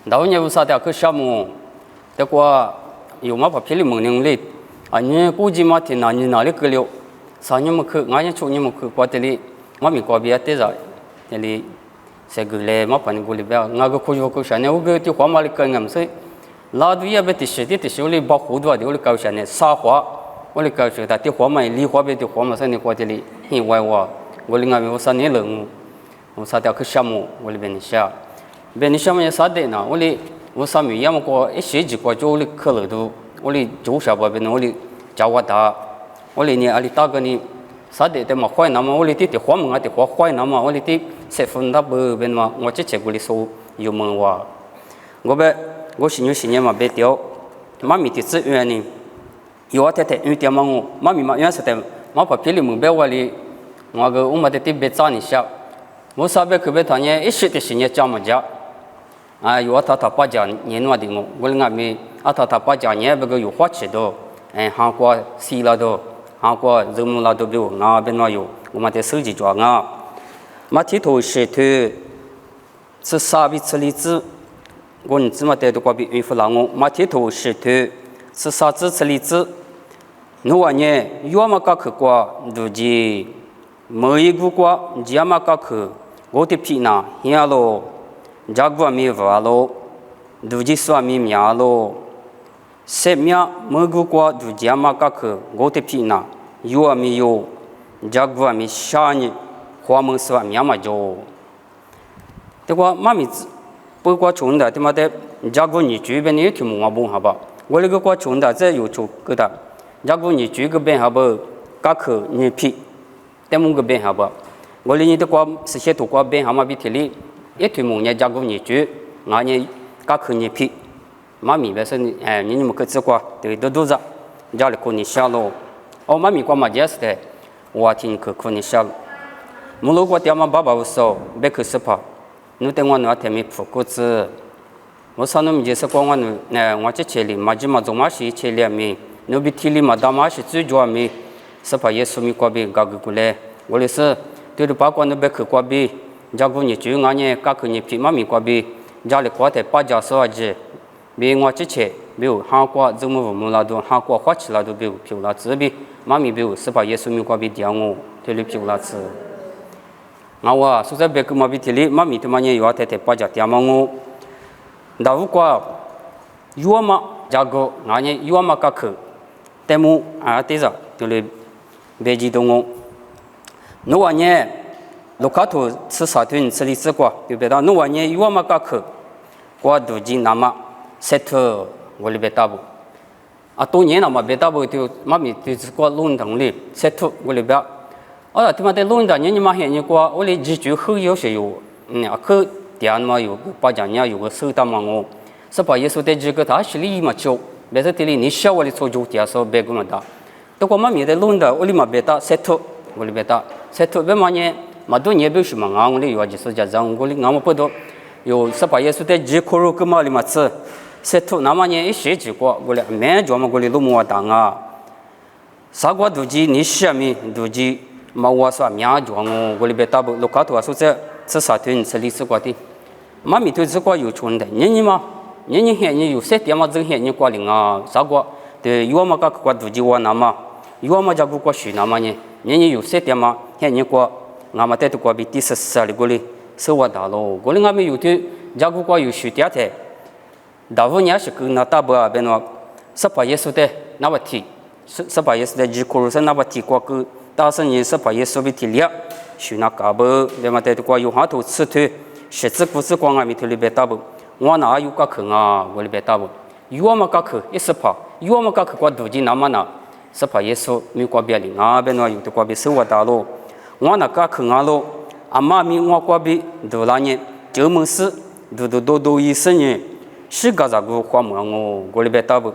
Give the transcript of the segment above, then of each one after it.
Daun nya usa ta ke shamu te kwa yu ma pa phili mung ning le ani ku ji ma thi na ni na le ke lyo sa nyu ma khu nga nya chu nyu ma khu kwa te li ma mi kwa bia te za te li se gu le ma pa ni gu le ba nga ga khu jo ku sha ne u ge ti kwa ma le ka ngam se la du ya be ti shi le ba hu du de le ka sha ne sa hua我哩搞学他的花嘛，梨花别的花嘛，是你花的哩，很歪哇。我哩俺们啥年人，我啥条去项目，我哩别你下，别你项目也啥的呢？我啥没要么过一学期过就我哩课了都，我哩就下边边我哩教我打，我哩呢阿哩打个你啥的的嘛坏那么我哩的花嘛的花坏那么我哩的十分那不边嘛，我这我哩说有门哇，我新年嘛别掉，妈咪的资源呢。有啊，太太，因为点嘛我，妈咪嘛，原是的，妈把皮里门别话里，我个我们的地别找你下，我啥别去别谈呢，一时的时间讲么讲，啊，有啊他把讲年话的我俺们啊他把讲年别个有花吃的，韩国西拉的，韩国热门拉的比如啊边那有，我们的手机装啊，马蹄头是头，是啥比吃荔枝，我你怎么带的过比孕妇老我，马蹄头是头，是啥子吃荔枝。我呢，要么搞去过，就是每一个过，要么搞去，我的皮呢，现咯，家国没话咯，就是说没面咯，什么每个过，就是要么搞去，我的皮呢，有没有，家国没啥呢，花门说面嘛就，这个妈咪不过穷的，他妈的，家国你这边你听我不好吧？我那个过穷的，这有出个的。假如你住个边下不，搞去你皮，但么个边下不，我哩你的瓜是些土瓜边下嘛比提里，一推梦呢，假如你住，俺呢搞去你皮，妈咪别说你你们个吃瓜，对都是，家里可你下咯，哦妈咪瓜嘛就是的，我听可你下，木路瓜掉嘛爸爸不说，别去吃怕，你等我那天没铺锅子，我上那么就是光我我这车里嘛就嘛做嘛是车里面。no bitili madama shi zu jwa mi sapa yesu mi kwa bi ga gu le wole se de pa kwa no be kwa bi ja gu ni ju nga ne ka ku ni pi ma mi kwa bi ja le kwa te pa ja so je bi ngwa chi che bi ha kwa zu mu mu la do ha kwa hwa chi la do bi pi la zi bi ma mi bi sapa yesu mi kwa bi dia ngo te le pi la zi nga wa su za be ku ma bi ti li ma mi te ma ne yo te pa ja tia ma ngo da wu kwa yo ma ja go nga ne yo ma ka ku temu te za tule beji dongo no wa nye lokato tsu sa tun tsi li tsi kwa yu be da no wa nye yuwa ma ka khu kwa du ji na ma set wo le be ta bu a to nye na ma be ta bu tu ma mi tu kwa lun dang li set wo le ba a ta ma de lun da nye ni ma he ni kwa wo le ji ju hu yo she yo a khu dian ma yo pa ja nya yo ge su ta ma ngo sa pa yesu de ji ge ta shi li ma chou别说这里你小我的做主家说别个么大，都我妈咪在弄的，我里嘛别大塞头，我里别大塞头，别嘛呢，嘛多年别是嘛俺我里有就是家长我里俺们不多，有十八耶稣在几口肉个嘛里嘛吃，塞头那么呢一学几个，我里没做嘛我里都没当啊，啥个都是你下面都是嘛我说面做我里别大不，路卡头说这啥天这里是过的，妈咪对这个有存的，你嘛。你现你有些点嘛，这现你过零啊，啥个？对，有嘛个过自己我那么，有嘛家个过许那么呢？你有些点嘛，现你过，俺们在这过比第14里过里，是我大咯。过里俺们有的家个过有许点的，大部分也是跟那大不啊，边那18耶稣的那么提，18耶稣的几口是那么提过个，但是你18耶稣比提了，许那嘎不，边嘛在这过有好多次的，十次故事光俺们头里边大不。我哪有个去啊？我里边打不，有么个去一时怕，有么个去过途经那么那，是怕耶稣没过别哩啊，边那有的过别生活大咯，我那个去啊咯，阿妈咪我过别都那年就没事，都一生呢，是个啥个花门我里边打不，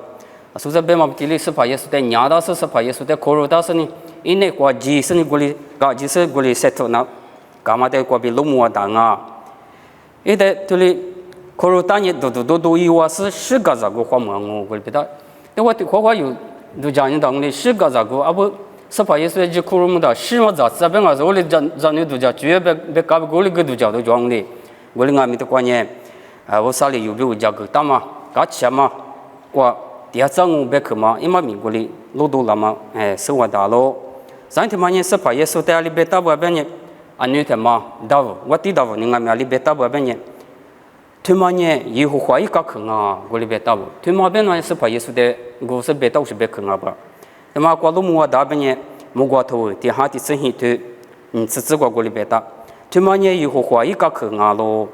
所以边嘛这里是怕耶稣的娘大是怕耶稣的口肉大是呢，因为过几是呢过里，过几是过里塞头那，干嘛的过别龙母大啊，一在这里。可是当年都以为是个啥个花门我里边的，因为花有都讲你当的是个啥个，啊不18耶稣就可能么的，是么子这边啊，我里讲你都讲，主要别搞不过里个都讲都讲的，我里俺们的观念，我啥里有比如家个大嘛，嘎起嘛，我第二张我别去嘛，因为美国里路多了嘛，生活大咯。上天嘛呢是怕耶稣在里边打不边呢，安尼天嘛，打我地打你俺们里边打不边呢。他妈呢，以后怀疑个坑啊，我里边打不，他妈边呢是怕耶稣的，我是别打是别坑啊吧。他妈过路木打边呢，木瓜头，第下第生意头，自个里边打。他妈呢以后怀疑个坑啊咯。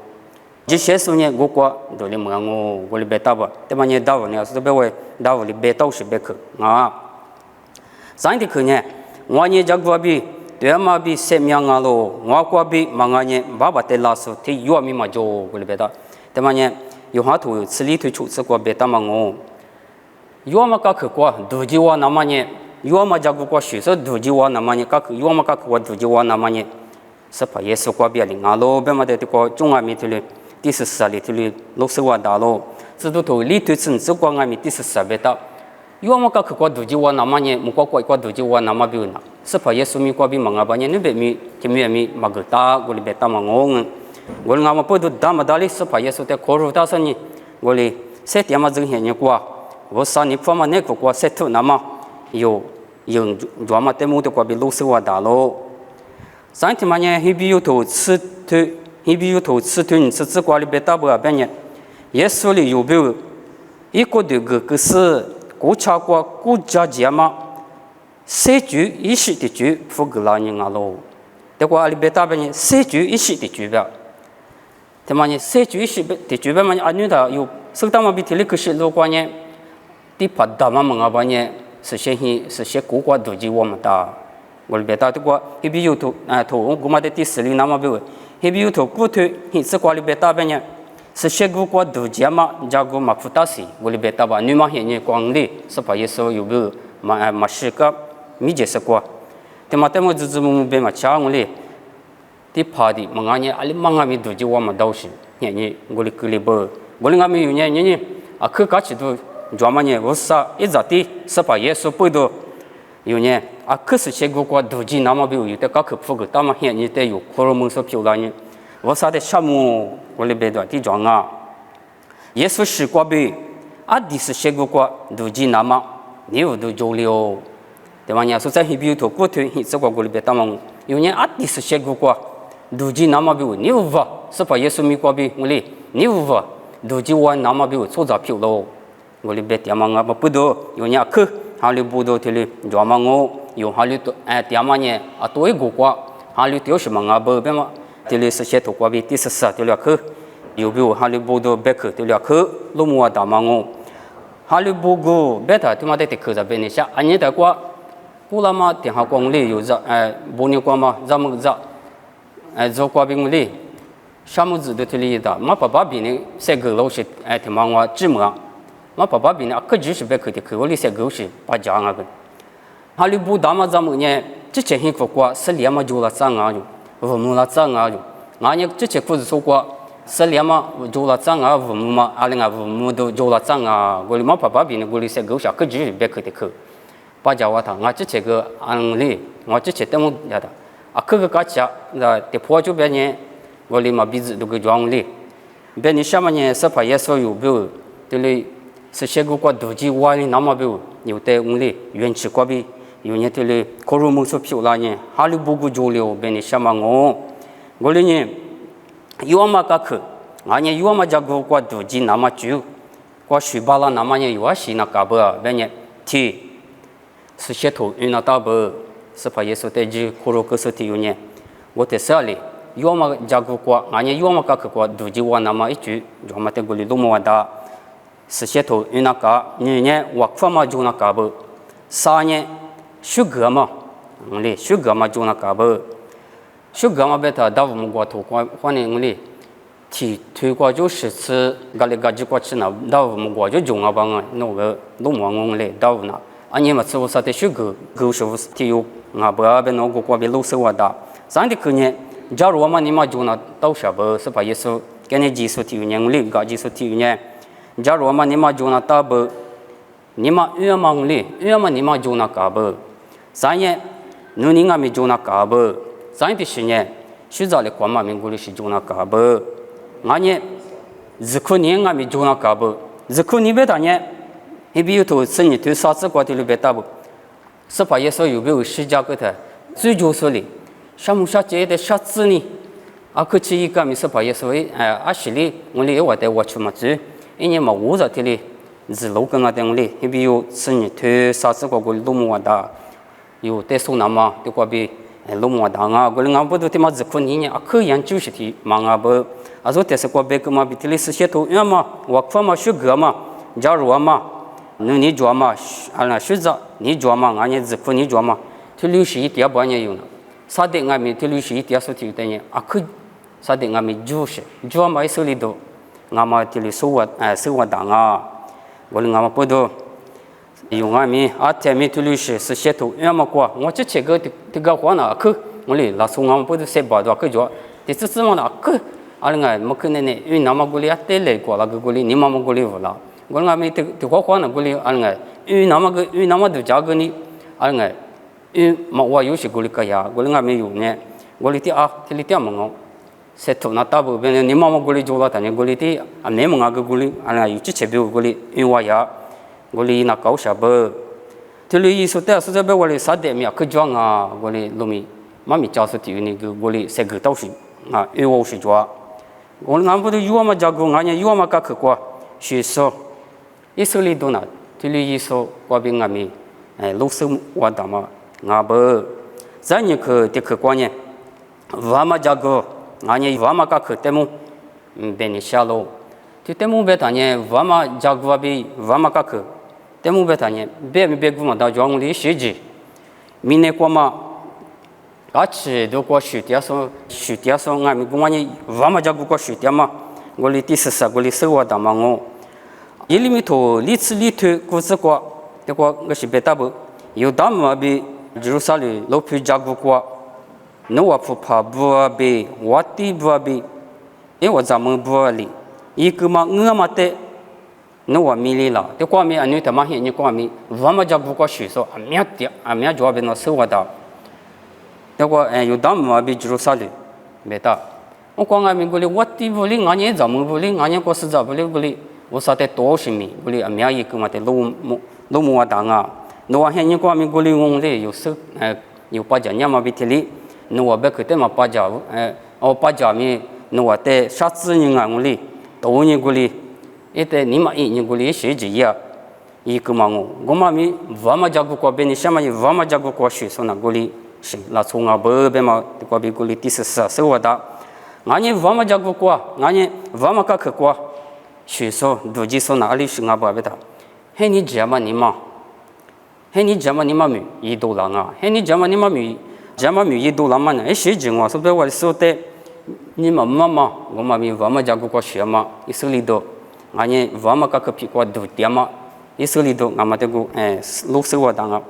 这些时候呢，我过都里问我里边打不，他妈呢打不呢，是别为打不里边打是别坑啊。上天坑呢，我呢这个比。对嘛比生命啊咯，我过比忙啊呢，爸爸在拉手，他有咪嘛就过里边打。对嘛呢，有好多吃里头出吃过别打嘛我，有嘛个去过，都就我那么呢，有嘛这个过学生都就我那么呢，个有嘛个过都就我那么呢，是怕耶稣过别领啊咯，别嘛的这个中华民族里，第14里头里60万大咯，这都头里头城市过俺们第14别打。有嘛个去过都就我那么呢，木过都就我那么比那。是怕耶稣咪过比忙啊banyak ni be mi kimi mi magta goli beta mangong gol ngama podo dama dali是怕耶稣的koru ta sani goli set yama jeng he ni kwa wo sa ni phama ne ko kwa set na ma yo yung jwa ma te mu de kwa bi lu se wa da lo san ti ma ne hi bi yu to ci tu ni ci kwa li beta ba banyak耶稣里有比一个的个是古cha kwa古家家嘛谁主一时的主不给老人啊喽？这个阿里贝达边呢，谁主一时的主吧？他妈呢，谁主一时的主吧嘛？安尼的有，所以他们比提里可是如果呢，第八大嘛嘛吧呢，是些国家都是我们的，我里贝达这个，那边有头我们的第4里那么比，那边有头古头，现在国里贝达边呢，是些国家都是嘛，加个马普达西，我里贝达吧，你嘛现在光里是把耶稣有个马是个。米解释过，但嘛，但我只么别嘛讲我嘞，的怕的，忙伢阿里忙伢咪都就我们都是，伢我哩个哩不，我哩俺们有伢啊，去搞起都，专门伢我啥一咋的，是把耶稣背到，有伢啊，可是些个都是那么比有的搞去铺个，但嘛伢得有可能蒙受漂亮伢，我啥的项目我哩别的地装啊，耶稣是过比，啊，的是些个都是那么，你有都做了。对吧？你说在那边头过去，这个过里边他们有人阿迪是些个过，都是那么比你无法是把耶稣米过比我哩，你无法都是我那么比做着票咯，我里边他们啊不多，有人去哈里不多的哩，专门我有哈里多他们呢啊多一个过，哈里丢什么啊不别嘛，的哩是些头过比第14的了去，有比如哈里不多别去的了去，路木啊他们我，哈里不过别他他妈的去在边里下，安尼的过。古拉嘛，电话光里有着不牛光嘛，咱们着做过兵里，啥么子都提里的，嘛爸爸比呢，些个老是他妈我芝麻，嘛爸爸比呢，可就是别去的，去我里些个是把家那个，哈里不大嘛，咱们呢，之前很过是连嘛就了涨啊就，我们了涨啊就，俺呢之前不是说过是连嘛就了涨啊，我们嘛，阿里啊我们都就了涨啊，我里嘛爸爸比呢，我里些个啥可就是别去的去。把家我他，我之前个案例，我之前怎么样的？啊，个个家那的破就别人，我里嘛鼻子都个装哩，别人什么呢？是怕耶稣有比如，这里是些个国都是我哩那么比如，有的我哩原始国比，有呢这里可能没说漂亮呢，哈里不够足了，别人什么我哩呢，有嘛个去，俺呢有嘛这个国都是那么久，国水巴拉那么呢有些那个不，别人提。是些头有那大不，是怕耶稣在这苦肉克斯提有呢。我在这里有嘛这个国，俺也有嘛个国都是我那么一句，有嘛在这里路么大，是些头有那个，你呢我发嘛就那个不，啥呢？修格嘛，哩修格嘛就那个不，修格嘛别他到我们国土关呢哩，提推过就是次，咖喱咖喱过去那到我们国就中啊帮啊，那个路么我哩到那。安尼嘛，是我说的修个是我提有啊，不要别弄个过别路是我的。上的去年，假如我们你嘛就那到啥不是把耶稣给你技术提有呢，哩个技术提有呢。假如我们你嘛就那到不，你嘛越忙哩，越嘛你嘛就那个不。上年，努你俺们就那个不。上的是呢，学着的光嘛，民国的是就那个不。俺呢，日库年俺们就那搞不，日库你别打呢，一比有头生意头啥子瓜的里别打不，是把耶稣有没有施加给他，最就是哩，什么啥节的啥子呢？啊，可是一个咪是把耶稣啊是哩，我哩我带我去嘛子，一年嘛我在这里，日路跟那等哩，一比有生意头啥子瓜个路么大，有带手拿嘛，对瓜比。路么大啊，过来俺不都他妈日库年啊，可研究是的，忙啊不，啊说但是过别个嘛，比这里是些头样嘛，我看嘛学个嘛，假如嘛，你做嘛，啊那学着你做嘛，俺也日库你做嘛，这历史一点不也有呢，啥的俺们这历史一点说的有的啊可，啥的俺们就是做嘛手里头，俺们这里生活大啊，过来俺们不都。用俺们啊，前面这历史是些头，要么过，我这个这个话呢，可我哩老从俺们不都写报道，可做，这次怎么呢？可，啊那个没可能呢，因为那么过哩啊，得来过那个过哩，你妈妈过哩不啦？我俺们这个话呢过哩，啊那个，因为那么都加个呢，啊那个，因为嘛我有些过哩个呀，过哩俺们用呢，过哩的啊，这里点么个，写头那大部分你妈妈过哩做了，但是过哩的啊，你们那个过哩，啊那有这边过哩，因为我呀。我哩那搞啥不？这里艺术的是这边我哩啥的没有去装啊？我哩路米妈咪教授的那个我哩谁个都是啊，因为我是做，我哩俺不都有嘛加工，俺也有嘛搞去过，学说，艺术里头呢，这里艺术我比俺们老师我的嘛，俺不，咱你去的去过呢，我嘛加工，俺也我嘛搞去的么，别你下路，就的么别当呢，我嘛加工比我嘛搞去。temu betanya be mi be guma da jong li shiji mine kwa ma achi do kwa shutia so nga mi guma ni vama jagu kwa shutia ma goli tisasa goli sewa da mango yili mi to li tu ku se kwa de kwa ngashi beta bu yu dam ma bi jerusalem lo pu jagu kwa no wa pu pa bu be wati bu be e wa zamu bu li ikuma ngama te no wa mili la te kwa mi anu ta ma hi ni kwa mi vama jagu kwa shu so amya jwa be no se wa da te kwa yu dam ma bi jerusalem beta o kwa nga mi goli wati bu li nga ni zamu bu li nga ni ko se za bu li wo sa te to shi mi bu li amya ikuma te lo mu wa da nga no wa hi ni kwa mi goli wong le yu se yu pa ja nya ma bi te li no wa be ke te ma pa ja o pa ja mi no wa te sha zi ni nga ngli to ni goli ite ni ma ni goli shi ji ya i ku ma ngo goma mi va ma jagu ko be ni sha ma ni va ma jagu ko shi so na goli shi la chu nga be be ma ko bi goli ti sa se wa da nga ni va ma jagu ko nga ni va ma ka ko shi so do ji so na ali shi nga ba be da he ni jama ni ma mi yi do la nga he ni jama mi yi do la ma na e shi ji ngo so be wa so te ni ma goma mi va ma jagu ko shi ma isuli do ngani vama ka kapi kwa du tiama isuli do ngama te go lo se wa danga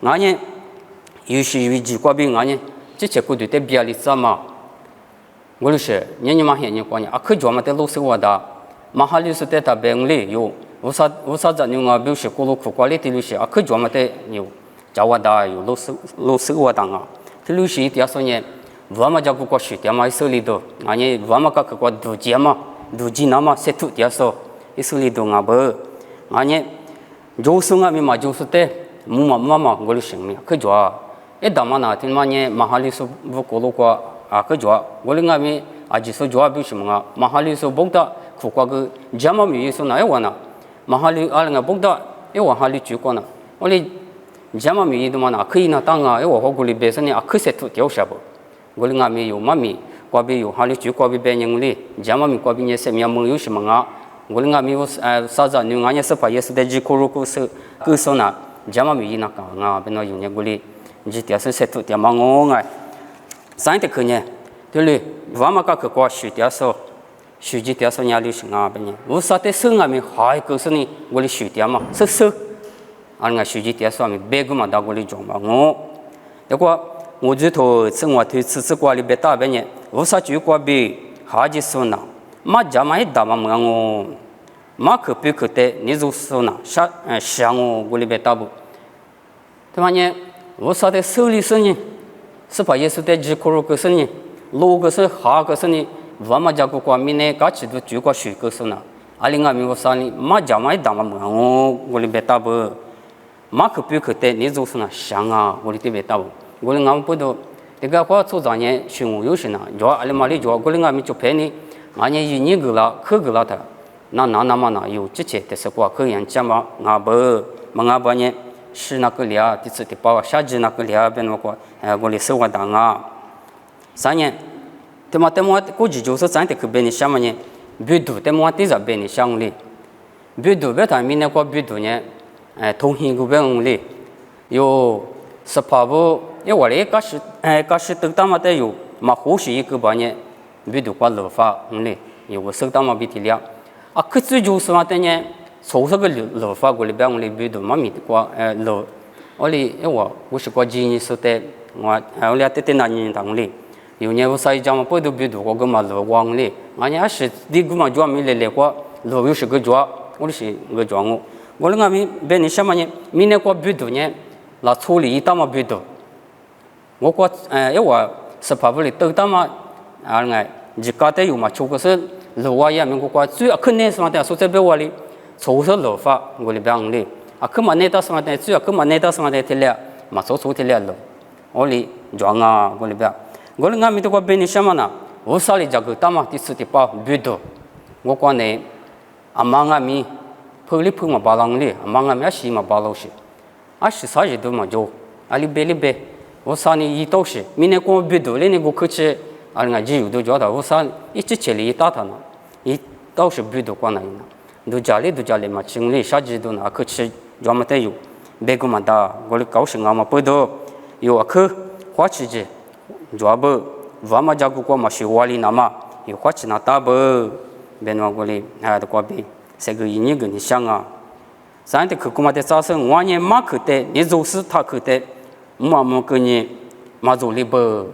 ngani yushi yuji kwa bi ngani che che ku du te bia li sama ngolu she nyani ma he ni kwa ni akhu jo ma te lo se wa da mahali su te ta bengli yo usa za nyu nga bi she ko lo ku kwa le ti lu she akhu jo ma te yo ja wa da yo lo se wa danga ti lu shi ti aso nye vama ja ku kwa shi tiama isuli do ngani vama ka kwa du jiama du ji na ma se tu ti aso isuli do nga ba ngani josu nga mi ma josu te mu ma golu shing mi ke jwa e dama na tin ma nye mahali so bu ko lo kwa a ke jwa golu nga mi a ji so jwa bi shim nga mahali so bogda khu kwa ge jama mi so na e wana mahali al nga bogda e wa hali chu ko na oli jama mi do ma na ke na ta nga e wa ho goli be se ni a ke se tu ti o sha bo golu nga mi yo ma mi kwa bi yo hali chu kwa bi be nyang li jama mi kwa bi nye se mi am yu shim nga goli nga mi sa za nu nga nya sa pa yes de ji ko ro ko se ku so na jama mi na ka nga be no yu nya goli ji tia se tu tia ma ngo nga sai te khu nya de le wa ma ka ko shu tia so shu ji tia so nya li shi nga be nya wo sa te se nga mi hai ko so ni goli shu tia ma se an nga shu ji tia so mi be gu ma da goli jong ma ngo de kwa ngo ji to seng wa te ci kwa li be ta be nya wo sa ju kwa bi ha ji so na ma jama e da ma ngo ma ke pe ke te ni zo so na sha ngo goli be ta bu te ma nye wo sa te su li se ni是把耶稣的只口肉个是你，路个是哈个是你， vama jago kwa mine kachi do ju kwa shu ko suna alinga mi wasani ma jamai dama mo goli beta bo ma ku pu ku te ni zo suna shanga goli te beta bo goli ngam pu do te ga kwa chu za nye shu wu yu shina jo alima li jo goli ngam mi chu pe ni ma nye yi ni gu la khu gu la ta na ma na yu chi che te se kwa khu yan cha ma nga bo ma nga ba nye shi na ku lia ti tsu ti pa sha ji na ku lia ben wa kwa goli se wa da nga sa nye te ma ku ji jo so san te ku be ni sha ma nye bu du te mo ti za be ni shang li bu du be ta mi ne kwa bu du nye thông hin gu be ng li yo sa pa bo ye wa le ka shi tu ta ma te yo ma hu shi ku ba nye bu du kwa lo fa ng li yo wo sa ta ma bi ti lia a ku zu ju sa ma te nye so sa ge lo fa gu li be ng li bu du ma mi kwa lo o li ye wa wo shi kwa ji ni so te wa o li a te na ni dang li有年我晒家嘛，不都比多个嘛乐光嘞，俺家是第个嘛抓没来过，乐又是个抓，我的是个抓我那俺们别人什么呢？明年过比多呢，那处理一大嘛比多，我过因为是怕不哩都大嘛，俺自家的有嘛，出个是乐啊呀，民国过最肯定什么的，说这边我哩，做是乐法我哩别样哩，啊，可嘛那到什么的，最可嘛那到什么的提了，嘛做提了了，我哩抓啊，我哩别。我哩俺们都过别人什么呢？我啥哩家个大嘛，第四第八比多，我讲呢，阿妈俺们碰里碰嘛巴郎哩，阿妈俺们西嘛巴老些，啊是啥子都嘛做，啊里边，我啥呢一到时，明年过比多嘞，你我去吃，啊俺只有都觉得我啥一直吃哩一大摊呢，一到时比多过来呢，都家里嘛，清哩啥子都拿去吃，专门得有，别个嘛大，我哩高兴啊嘛不多，有啊去花吃去。jua be vama jagu ko masih wali nama yu kwa china ta be benwa goli ha de kwa be se ge yin ge ni xiang a san de ku ma de sa se wa nye ma ke de ni zo si ta ke de ma mo ge ni ma zo li be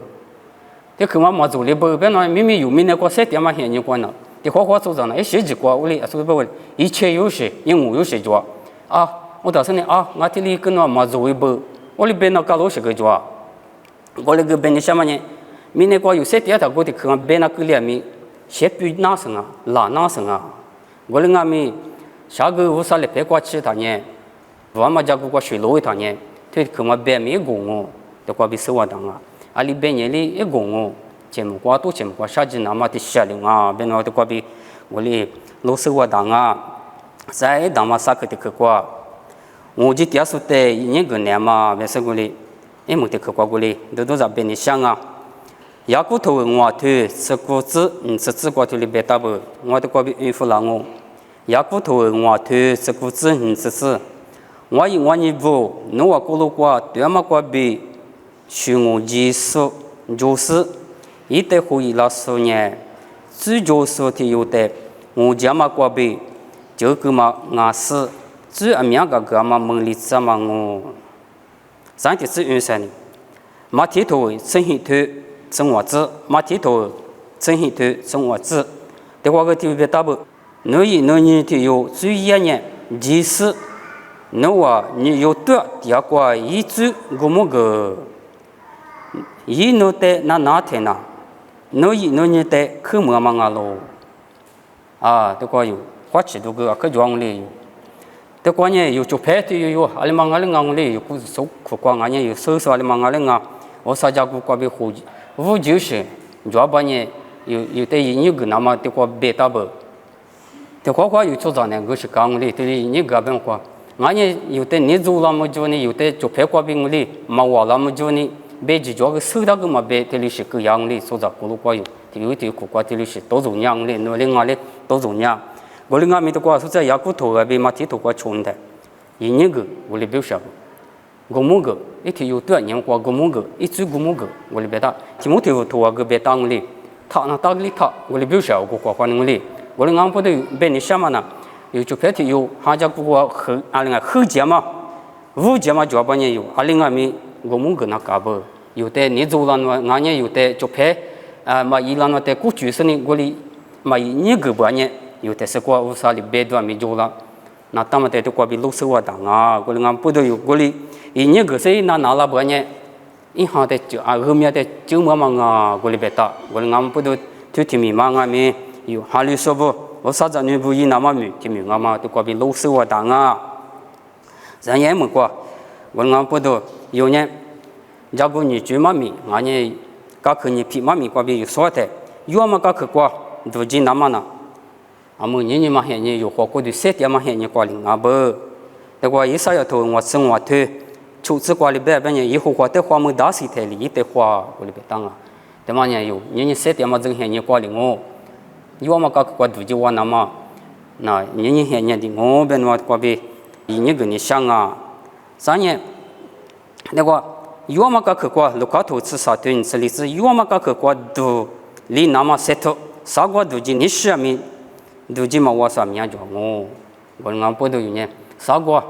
de ku ma zo li be benwa mi mi yu mi ne ko se de ma hian ni kwa na de hua hua zo zang na e xie ji kwa wo li so be wo yi che yu shi yin wu yu shi jua a wo da se ne a nga ti li ge na ma zo wi be wo li be na ka lo shi ge jua我那个本地什么呢？明年过有些地方过的可能本那个里面，些比哪生啊，哪生啊？我那俺们下个乌啥嘞？别过去他呢，我们家过水路他呢，他可能本没工哦，都过比生活当啊，啊里边年里一工哦，节目过都节目过，啥子那么的下流啊，边那都过比我哩老生活当啊，在当嘛啥个的去过，我这点数的一年个年嘛，别说过哩。因为这个国里都在边里想啊，雅古头我推是国子，是自国头里边大不，我的国比孕妇了我，雅古头我推是国子，是，我你不，那我过路过，对嘛国比，许我技术就是一代会议老师呢，最就是的有的，我家嘛国比，就个嘛俺是，最阿面个嘛门里怎么我。三点是运算的，马蹄头正黑头正我子，马蹄头正黑头正我子。的话个地别大不，你的有最严年，即使你有多第二个一组个么个，一弄的哪天呐？你的去么嘛咯？啊，的话有花钱都个可装哩。แต่ก่อนเนี่ยอยู่จุดเพชรที่อยู่อะไรมั่งอะไรงางเลยอยู่กูสุขกว่างั้นเนี่ยอยู่ซื้ออะไรมั่งอะไรงาว่าสัจจะกูก็ไปหูวู就是主要把เนี่ยอยู่แต่ยิงกันนะมาแต่ก็เบต้าเบแต่ก็อยู่จุดนั้นก็是刚เลยแต่ยิงกันเป็นก็งั้นเนี่ยอยู่แต่นี่จูละมันจูนี่อยู่แต่จุดเพชรก็เป็นเลยมาว่าละมันจูนี่เบจิจก็ซื้อได้ก็มาเบแต่เลย是个样เลย所以กูรู้ก็อยู่ที่อยู่ที่กูก็ที่เลย是多种样เลยนู่นเลยงั้นเลย多种样我哩俺们都过是在雅古头那边马蹄头过冲的，一年个我哩表示，我们个一天有多年过我们个一周我们个我哩别打，提摩头头个别当哩，他那当哩他我哩表示我过关能哩，我哩俺不都别你什么呢？有就别提有，还家过和阿哩个后节嘛，五节嘛就把年有，阿哩俺们我们个那干不，有的你做了俺也有的就别嘛伊拉那的过去是呢我哩嘛你个把年。有的是过乌沙里别段没做了，那他们在这过比路生活当啊，过哩俺不都有过哩，一年个是拿了不呢，一行的就后面的就么啊，过哩别打，过哩俺不都 tu timi manga mi yu halu sobo osa za nu bu yi nama mi timi ngama tu kwa bi lo se wa da nga zan ye mu kwa gon ngam podo yu nye jago ni ju ma mi nganye ka khu ni pi ma mi kwa bi yu so te yu ma ka khu kwa du ji nama na amu ni ma he ni yu ko ko du se ti ma he ni kwa li nga bo te kwa isa ya to wa seng wa te chu zi kwa li be be ni yi hu kwa te kwa mu da si te li te kwa ko li be tanga te ma nya yu ni se ti ma zeng he ni kwa li ngo yu ma ka khu kwa du ji wa nama na ni he ni di ngo ben wa kwa bi yi ni ge ni shang a sa nye te kwa yu ma ka khu kwa lu ka to ci sa te ni se li zi yu ma ka khu kwa du li nama se to sa kwa du ji ni shi mi du ji ma wa sa mi ya jo ngo gon ngam po do yu ne sa kwa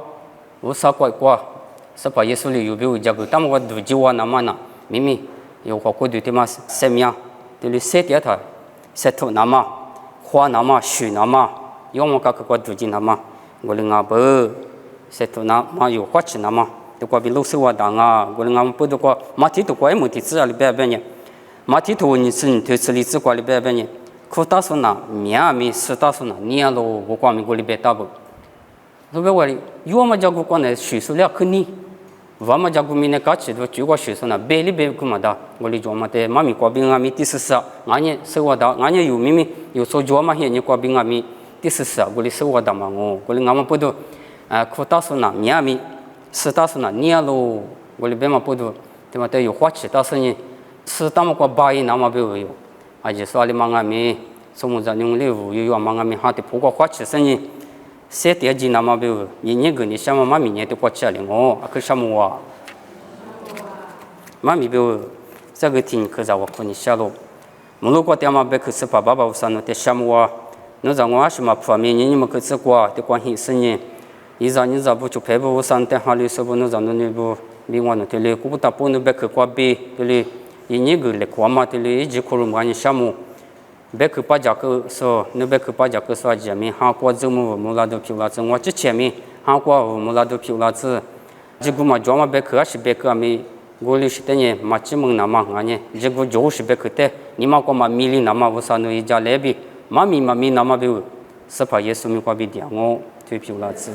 wo sa kwa sa pa yesu li yu bi u ja gu tam wa du ji wa nama na mi mi yu ko du te ma se mi ya de li se ti ta se to nama hua nama shu nama yu ma ka kwa du ji nama gon ngam bo se to nama yu hua chi nama de kwa bi lo se wa da nga gon ngam po do kwa ma ti to kwa mu ti zi ali be be ne ma ti to ni sin te zi li zi kwa li be be ne ku ta su na mi ya mi si ta su na ni ya lo wo kwa mi go li be ta bo so be wa li yu ma ja gu kwa ne shu su le khu ni wa ma ja gu mi ne ka chi do ju kwa shu su na be li be ku ma da go li jo ma te ma mi kwa bi nga mi ti si sa nga ne se wa da nga ne yu mi mi yu so jo ma he ni kwa bi nga mi ti si sa go li se wa da ma ngo go li nga ma po do ku ta su na mi ya mi si ta su na ni ya lo go li be ma po do te ma te yu hua chi ta su ni si ta ma kwa ba yi na ma be yu a ji so ali ma nga mi so mu za nyung le wu yu ma nga mi ha te po kwa hua chi se ni se te ji na ma be yu yi ni ge ni sha ma mi ne te kwa cha le ngo a ke sha mu wa ma mi be yu sa ge tin ke za wa ko ni sha lo mu lo kwa te ma be ke se pa ba ba sa no te sha mu wa no za ngwa shi ma pha mi ni ma ke se kwa te kwa hi se ni yi za ni za bu chu pe bu san te ha li so bu no za no ni bu bi wa no te le ku ta po no be ke kwa bi te le yi ni ge le kwa ma te le ji ko ru ma ni sha mu be ke pa ja ke so no be ke pa ja ke so ja mi ha kwa zu mu la do pi la zu wa chi che mi ha kwa mu la do pi la zu ji gu ma jo ma be ke shi be ke mi go li shi te ni ma chi mong na ma nga ni ji gu jo shi be ke te ni ma ko ma mi li na ma wo sa no yi ja le bi ma mi na ma be sa pa yesu mi kwa bi dia ngo tu pi la zu